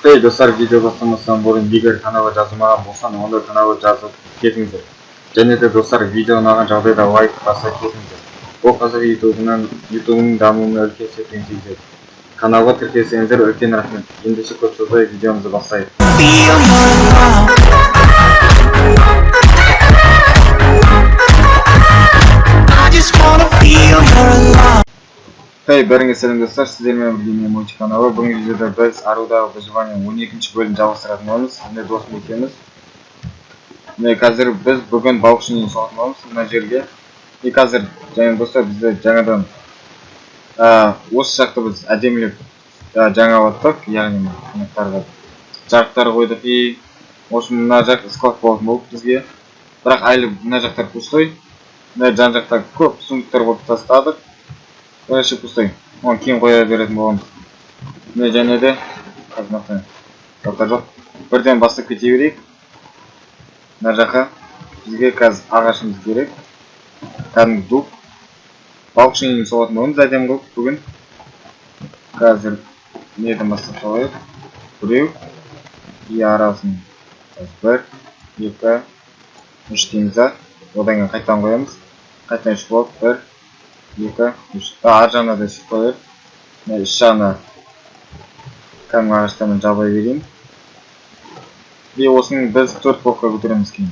Hey dostlar, video бастамастан бұрын егер каналға жазылмаған болсаң, онда каналға жазылып кетіңіздер. Және де достар, видео ұнаған жағдайда лайк баса кетіңіздер. Бұл қазір ютубының дамуына үлкен септігін тигізеді. Каналға тіркелсеңіздер үлкен рахмет. Ендеше көп созбай видеомызды бастайық. Hey, бәріңе сәлем достар, сіздермен бірге мен Мойти каналы. Бүгінгі видеода біз Арудағы выживание 12-ші бөлім жалғастыратын боламыз. Міне досым екеуміз. Міне қазір біз бүгін балықшының соғатын боламыз мына жерге. И қазір және достар бізде жаңадан осы жақты біз әдемілеп жаңалаттық, яғни қонақтарға жарықтар қойдық. И осы мына жақ склад болатын болып бізге. Бірақ әлі мына жақтар пустой. Мына жан жақта көп сундуктар қойып тастадық. Вообще пустой. Он кейін қоя беретін боламыз. Міне және де қазір жоқ. Бірден бастап кете берейік. Мына жаққа бізге қазір ағашымыз керек. Кәдімгі дуб. Балықшының соғатын боламыз әдемі қылып бүгін. Қазір неден бастап соғайық. Біреу. И арасын 1, 2, 3 дейміз. Одан кейін қайтадан қоямыз. Қайтадан 3 болып 1, 2, 3. Ар жағына да сөйтіп қояйық. Іш жағына кәдімгі ағаштармен жабай берейін. И осының біз 4 блокқа көтереміз кейін.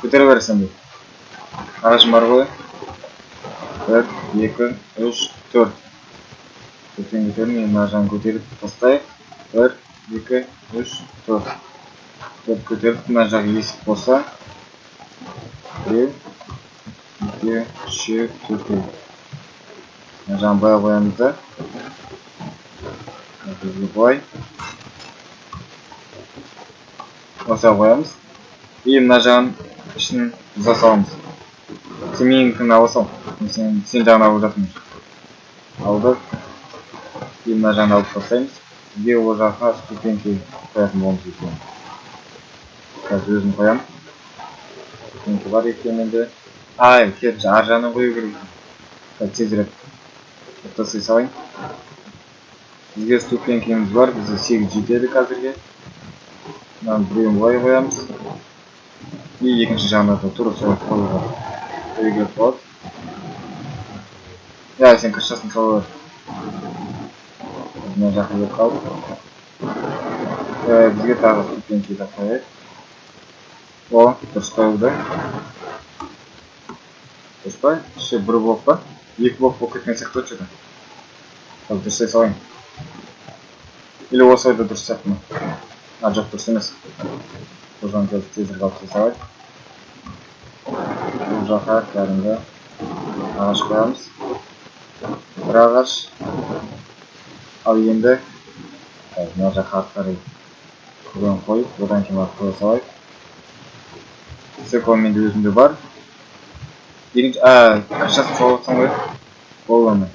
Көтере берсем де. Ағашым бар ғой. 1, 2, 3, 4. Көтерін, мына жағын көтеріп тастайық. 1, 2, 3, 4. 4 көтеріп, мына жағы есік болса. 1, 2, 3, 4. Мына жағын бая қоямыз да. Бұлай. Осыға қоямыз. И мына жағын ішін бұза саламыз. Сен менің ала сал. Сен жағын алып жатырмын. Алдық. И мына жағын алып тастаймыз. Бізге ол жаққа ступеньки қоятын боламыз екен. Қазір өзім қоям. Ступеньки бар екенінде. Кетші ар жағынан қою керек. Қазір тезірек тастай салайын. Бізге ступенькеміз бар. Бізде 8 жетеді қазірге. Мынаны біреуін бұлай қоямыз. И екінші жағына да тура солай қоюға керек болады. Сен кіршасын солай. Мына жаққа келіп қалды. Бізге тағы ступеньки да қояйық. Дұрыс қойылды. Дұрыс па? Еще бір блок па? 2 блок болып кеткен сияқты өтшеді. Дұрыстай салайын. Или осы ойда дұрыс сияқты ма? Жоқ, дұрыс емес. Бұл жағын қазір тезірек алып салайық. Бұл жаққа кәдімгі ағаш қоямыз. Бір ағаш. Ал енді мына жаққа артқары көбен қойып, одан кейін барып қоя салайық. Цикл менде өзімде бар. Кіршасын соғылсын ғой. Ол оны.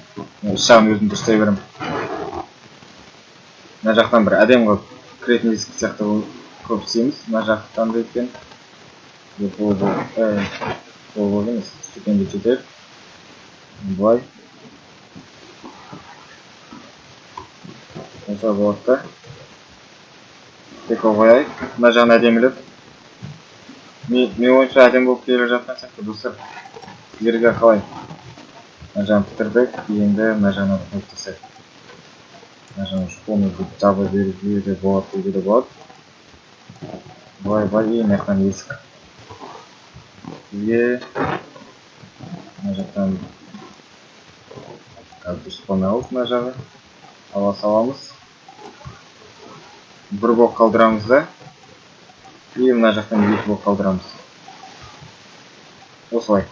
Іш жағын өзім дұрыстай берем. Мына жақтан бір әдем қылып кіретін есік сияқты көп істейміз. Мына жақтан да екен. Ол емес. Ступеньки жетер. Бұлай. Осылай болады да. Цикл қояйық. Мына жағын әдемілеп. Мен ойынша әдем болып келе жатқан сияқты достар. Сіздерге қалай? Мына жағын бітірдік. Енді мына жағына қойып тастайық. Мына жағын полный жаба беруге де болады. Бұлай и мына жақтан есік. Бізге мына жақтан дұрыс қоймайық мына жағы. Ала саламыз. Бір блок қалдырамыз да. И мына жақтан 2 блок қалдырамыз. Осылай.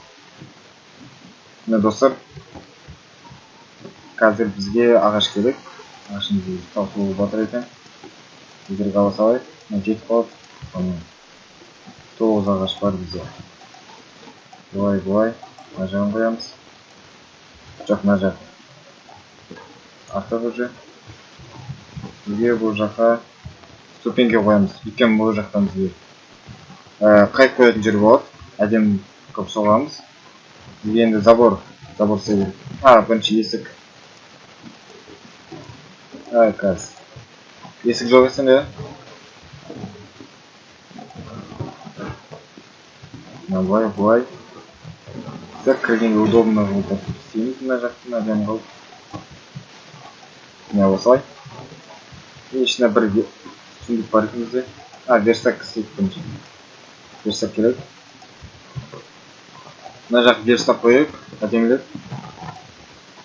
Міне достар. Қазір бізге ағаш керек. Ағашымызды таусылып батыр екен. Тезірек ала салайық. Жетіп қалады. 9 ағаш бар бізде. Бұлай. Мына жағын қоямыз. Жоқ, мына жақ. Артық уже. Бізге бұл жаққа ступеньки қоямыз. Өйткені бұл жақтан бізге қайық қоятын жер болады. Әдем көп соғамыз. Бізге енді забор істеу керек. Бірінші есік. Қазір Есік жоқ екен де. Былай. Так, кіргенге удобно болды. Істейміз мына жақтың әдемі қылып. Мына осылай. Ішіне бір сундук бар екен бізде. Верстак істейік бірінші. Верстак керек. Мына жақ верстак қояйық, әдемілеп.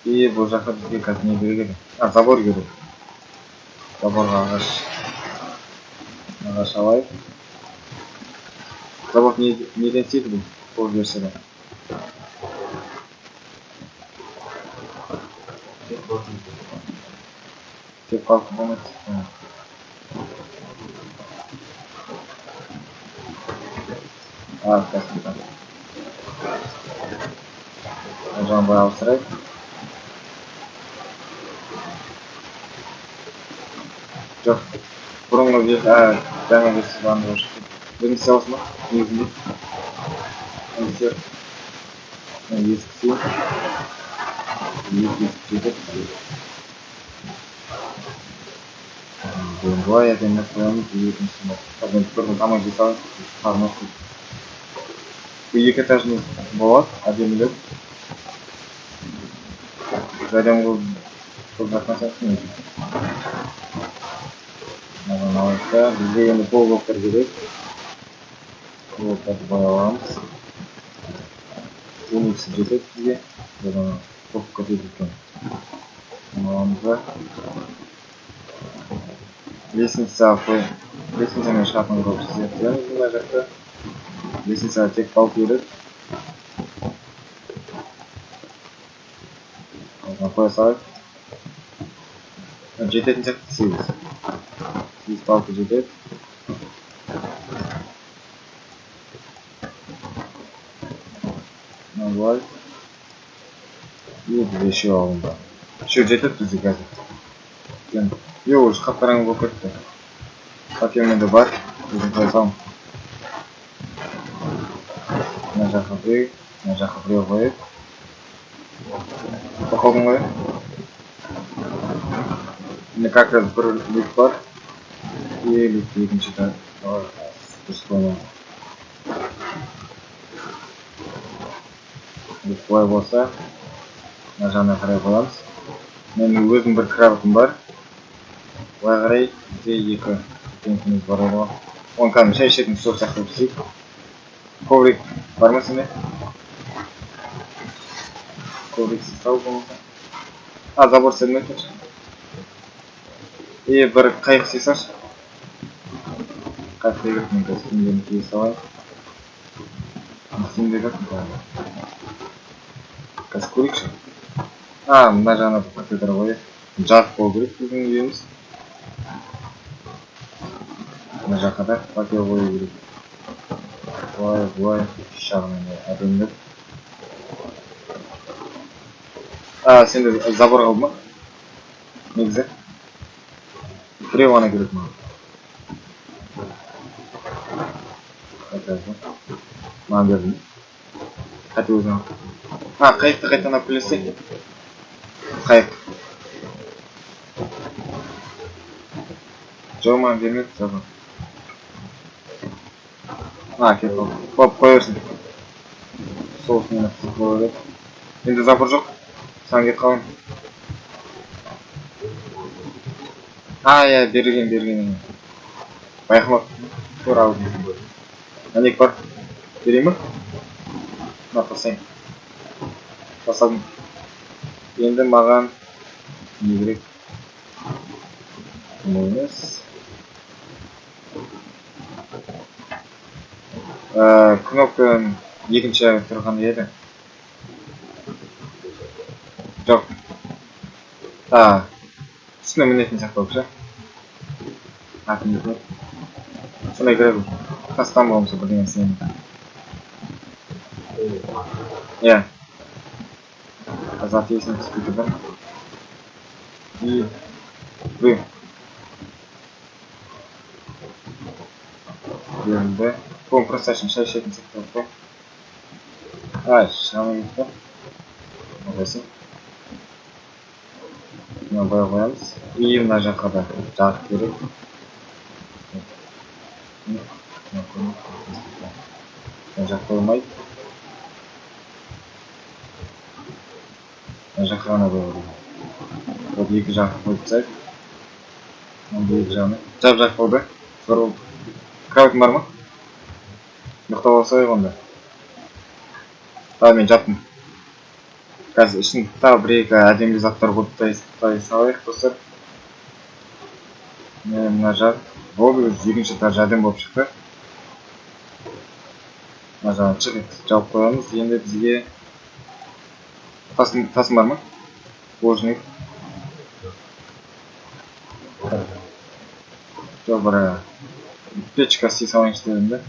И бұл жаққа бізге қазір не керек еді? Забор керек. Заборға ағаш алайық. Забор неден істейді бұл? Бұл версияда. Тек қалқы болмайды. Кәсіпті. Жаңа бай ауыстырайық. Жоқ, бұрынғы жаңа версиядан да жоқ. Бірінші осы ма? Негізінде. Ескі сейін. Ескі жетеді. Былай әдемі қоямыз. Екіншісінде. Қазір бірдің тамақ жасауын. Қармақ қойып. Bu екі этажный болады, әдемілеп. Әдем көп жатқан сияқты. Алайықта, бізде енді полблоктар керек. Полблоктарды бояламыз. Униксі жетеді бізге. Бұдан көп кетеді екен. Аламыз ба. Лестницамен шығатын қылып зерттееміз мына жақта. Лестницаға тек балк керек. Қоя салайық. Жететін сияқты 8. 8 балкы жетеді. Былай. И бізде еще алынды. Еще жетеді бізде қазір. Уже қап-қараңғы болып кетті. Пакеменде бар. Өзім қоя салым. Мына жаққа біреу қойып. Тоқалдың ғой. Енді как раз бір люк бар. И люкті екінші дұрыс қоймайды. Люк былай болса, мына жағына қарай қоямыз. Менің өзім бір кроватым бар. Былай қарай бізде екі теңкіміз бар еді ғой. Оны кәдімгі шай ішетін стол сияқты істейік. Коврик бар ма сенде? Ковриксіз тау болмаса. Забор сәлмет кетші. И бір қайық сесаш. Қайық дегіп мен кәсімдерін кие салайын. Кәсімде кәсім қалады. Кәсіп көрейікші. Мына жағына пакетер қойып. Жарық болу керек біздің үйіміз. Мына жаққа да пакет қою керек. Бұлай жағынан әдемілеп. Сенде забор қалды ма? Негізі? Біреу ғана керек ма? Маған бердім. Қайта өзің. Қайықты қайтан алып келесек. Қайық. Жоқ маған бермеді забор. Кеп қалды. Қоя берсін. Соғыс мені қызық болып еді. Енді забор жоқ. Саған кеп қалын. Берген. Байқымақ. Көр аудың. Әнек бар. Берейін ба? Қосайын. Қосадым. Енді маған не керек? Емес. Кнопканың екінші тұрған еді. Жоқ. Үстіне мінетін сияқты болып ше. Атымды. Сондай керек. Тастан болмаса бірдеңе істеймін. Зат есін түспейді бір. И бұйым. Берілді. Бұның просто ашын шай ішетін сияқты болып. Шамы кетті. Оқайсын. Мына бай қоямыз. И мына жаққа да жарық керек. Мына жаққа болмайды. Мына жаққа ғана қойып. Вот екі жаққа қойып тастайық. Мына екі жағына. Жап-жақ болды. Зор болды. Кровать бар ма? Ұйықтап алсайық онда. Мен жаттым. Қазір ішін тағы бір-екі әдемі заттар қойып тастай салайық, достар. Мына жақ болды, екінші этаж әдемі болып шықты. Мына жағын жауып қоямыз. Енді бізге тасым бар ма? Ложник. Жоқ, бір печка істей салайыншы дедім де.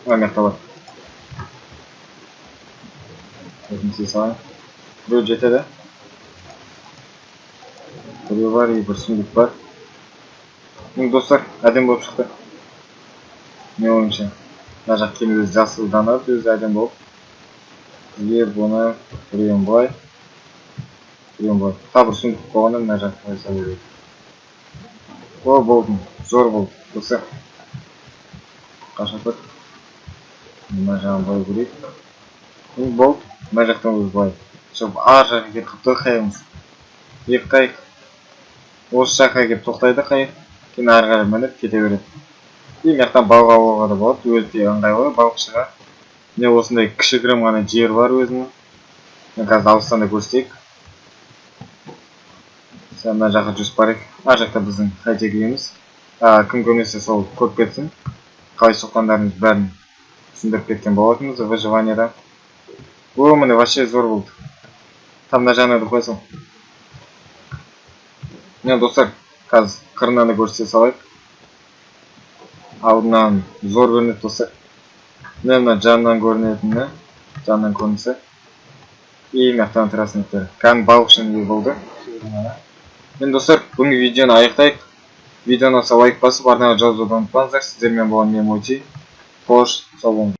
Мына бар. Істей салайын. Біреу жетеді. Біреу бар, и бір сүндік бар. Достар, әдемі болып шықты. Не ойымша. Мына жақ кеме өзі жасылданып, өзі әдемі болып. Бізге бұны біреуін былай. Та бір сүндік болғанда мына жаққа қойса керек. О, болдым. Зор болды. Достар. Қашатыр. Мына жағын былай көрейік. Болды. Мына жақтан өзі былай. Щоб ар жаққа келіп тоқтаймыз. Екі қайық. Осы жаққа келіп тоқтайды қайық. Кейін ары қарай мініп кете береді. И мына жақтан балық аулауға да болады. Өте ыңғайлы балықшыға. Міне осындай кішігірім ғана жер бар өзінің. Мен қазір алыстан да көрсетейік. Мына жаққа жүзіп барайық. Ар жақта біздің хай-тек кім көрмесе сол көріп кетсін. Қалай соққандарымыз бәрін түсіндіріп кеткен болатынбыз выживанияда. О, міне вообще зор болды. Там мына жағына да қойсам. Міне достар, қазір қырынан да көрсете салайық. Алдынан зор көрінеді достар. Мына жанынан көрінетіні, жанынан көрінісі. И мақтан трасынеттер. Кәдімгі балықшының болды. Мен достар, бүгінгі видеоны аяқтайық. Видеоны лайк басып, арнаға жазуды ұмытпаңыздар. Сіздермен болған мен Мойти. Қош, сау болыңыздар.